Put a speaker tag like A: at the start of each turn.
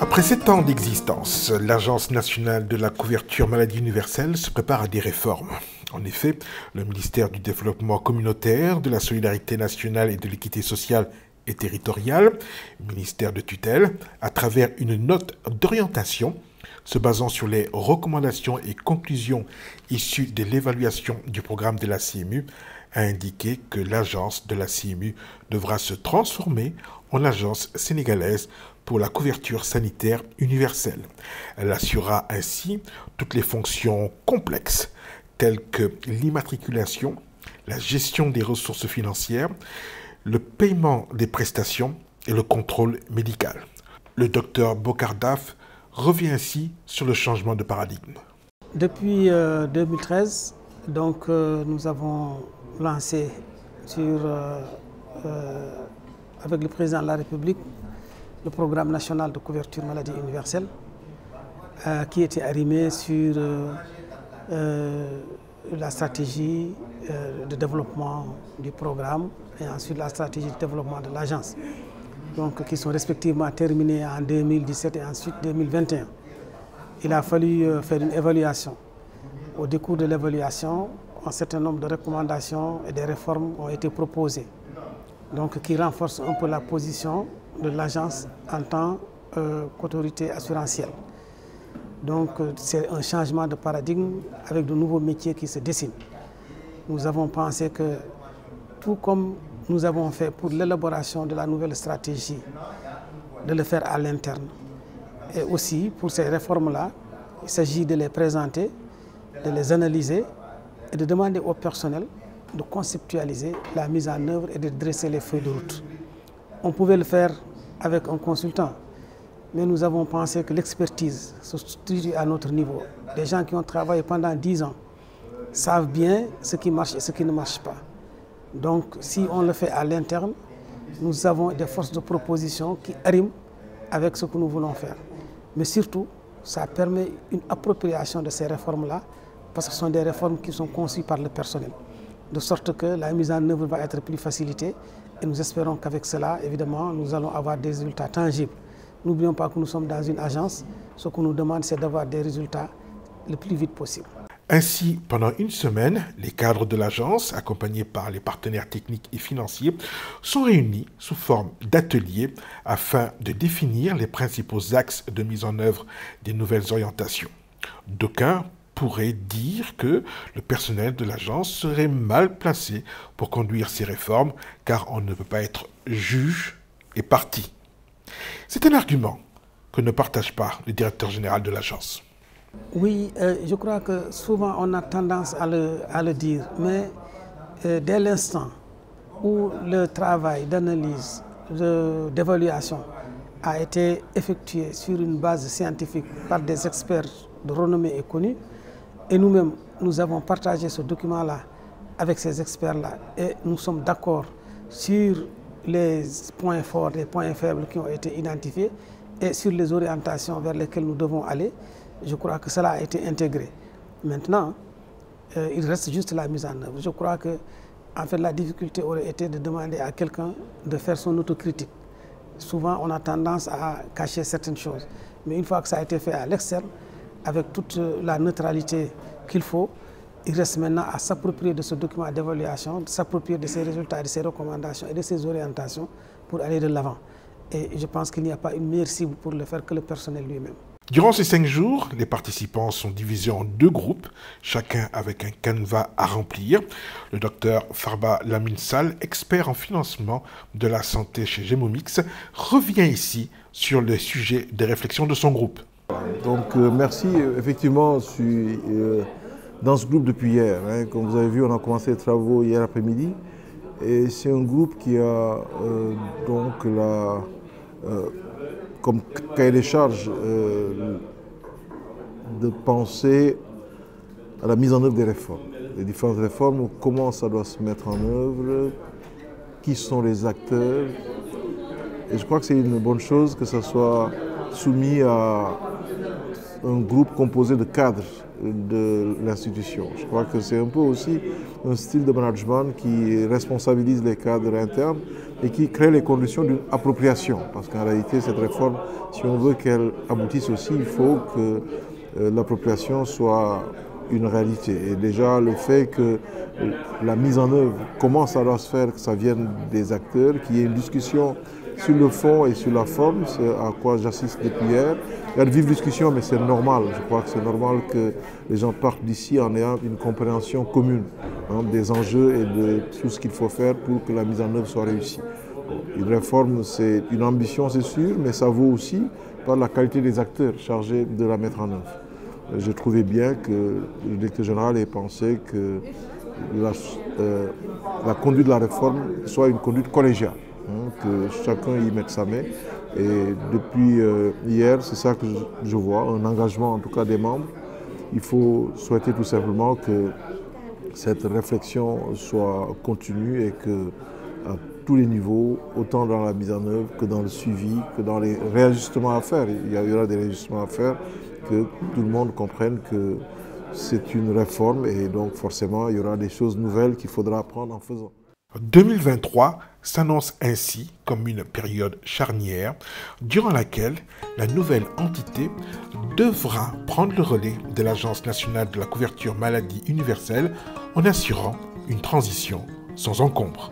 A: Après 7 ans d'existence, l'Agence nationale de la couverture maladie universelle se prépare à des réformes. En effet, le ministère du Développement communautaire, de la solidarité nationale et de l'équité sociale et territoriale, ministère de tutelle, à travers une note d'orientation se basant sur les recommandations et conclusions issues de l'évaluation du programme de la CMU, a indiqué que l'agence de la CMU devra se transformer en agence sénégalaise pour la couverture sanitaire universelle. Elle assurera ainsi toutes les fonctions complexes telles que l'immatriculation, la gestion des ressources financières, le paiement des prestations et le contrôle médical. Le docteur Bokardaf revient ainsi sur le changement de paradigme.
B: Depuis 2013, nous avons lancé avec le président de la République le programme national de couverture maladie universelle qui était arrimé sur la stratégie de développement du programme et ensuite la stratégie de développement de l'agence, qui sont respectivement terminées en 2017 et ensuite 2021. Il a fallu faire une évaluation. Au décours de l'évaluation, un certain nombre de recommandations et des réformes ont été proposées, qui renforcent un peu la position de l'agence en tant qu'autorité assurantielle. C'est un changement de paradigme avec de nouveaux métiers qui se dessinent. Nous avons pensé que, tout comme nous avons fait pour l'élaboration de la nouvelle stratégie, de le faire à l'interne. Et aussi, pour ces réformes-là, il s'agit de les présenter, de les analyser et de demander au personnel de conceptualiser la mise en œuvre et de dresser les feuilles de route. On pouvait le faire avec un consultant, mais nous avons pensé que l'expertise se situe à notre niveau. Des gens qui ont travaillé pendant 10 ans savent bien ce qui marche et ce qui ne marche pas. Donc, si on le fait à l'interne, nous avons des forces de proposition qui arriment avec ce que nous voulons faire. Mais surtout, ça permet une appropriation de ces réformes-là, parce que ce sont des réformes qui sont conçues par le personnel. De sorte que la mise en œuvre va être plus facilitée et nous espérons qu'avec cela, évidemment, nous allons avoir des résultats tangibles. N'oublions pas que nous sommes dans une agence. Ce qu'on nous demande, c'est d'avoir des résultats le plus vite possible.
A: Ainsi, pendant une semaine, les cadres de l'agence, accompagnés par les partenaires techniques et financiers, sont réunis sous forme d'ateliers afin de définir les principaux axes de mise en œuvre des nouvelles orientations. D'aucuns pourrait dire que le personnel de l'agence serait mal placé pour conduire ces réformes, car on ne peut pas être juge et partie. C'est un argument que ne partage pas le directeur général de l'agence.
B: Oui, je crois que souvent on a tendance à le dire, mais dès l'instant où le travail d'analyse, d'évaluation a été effectué sur une base scientifique par des experts de renommée et connus, et nous-mêmes, nous avons partagé ce document-là avec ces experts-là et nous sommes d'accord sur les points forts et les points faibles qui ont été identifiés et sur les orientations vers lesquelles nous devons aller. Je crois que cela a été intégré. Maintenant, il reste juste la mise en œuvre. Je crois que en fait, la difficulté aurait été de demander à quelqu'un de faire son autocritique. Souvent, on a tendance à cacher certaines choses. Mais une fois que ça a été fait à l'externe, avec toute la neutralité qu'il faut, il reste maintenant à s'approprier de ce document d'évaluation, de s'approprier de ses résultats, de ses recommandations et de ses orientations pour aller de l'avant. Et je pense qu'il n'y a pas une meilleure cible pour le faire que le personnel lui-même.
A: Durant ces 5 jours, les participants sont divisés en 2 groupes, chacun avec un canevas à remplir. Le docteur Farba Laminsal, expert en financement de la santé chez Gemomix, revient ici sur le sujet de réflexion de son groupe.
C: Donc merci, effectivement, je suis dans ce groupe depuis hier. Comme vous avez vu, on a commencé les travaux hier après-midi. Et c'est un groupe qui a comme cahier des charges de penser à la mise en œuvre des réformes. Les différentes réformes, comment ça doit se mettre en œuvre, qui sont les acteurs. Et je crois que c'est une bonne chose que ça soit soumis à un groupe composé de cadres de l'institution. Je crois que c'est un peu aussi un style de management qui responsabilise les cadres internes et qui crée les conditions d'une appropriation. Parce qu'en réalité, cette réforme, si on veut qu'elle aboutisse aussi, il faut que l'appropriation soit une réalité. Et déjà, le fait que la mise en œuvre, comment ça doit se faire, que ça vienne des acteurs, qu'il y ait une discussion sur le fond et sur la forme, c'est à quoi j'assiste depuis hier. Il y a de vives discussions, mais c'est normal. Je crois que c'est normal que les gens partent d'ici en ayant une compréhension commune des enjeux et de tout ce qu'il faut faire pour que la mise en œuvre soit réussie. Une réforme, c'est une ambition, c'est sûr, mais ça vaut aussi par la qualité des acteurs chargés de la mettre en œuvre. Je trouvais bien que le directeur général ait pensé que la conduite de la réforme soit une conduite collégiale, que chacun y mette sa main. Et depuis hier, c'est ça que je vois, un engagement en tout cas des membres. Il faut souhaiter tout simplement que cette réflexion soit continue et que à tous les niveaux, autant dans la mise en œuvre que dans le suivi, que dans les réajustements à faire. Il y aura des réajustements à faire, que tout le monde comprenne que c'est une réforme et donc forcément il y aura des choses nouvelles qu'il faudra apprendre en faisant.
A: 2023 s'annonce ainsi comme une période charnière durant laquelle la nouvelle entité devra prendre le relais de l'Agence nationale de la couverture maladie universelle en assurant une transition sans encombre.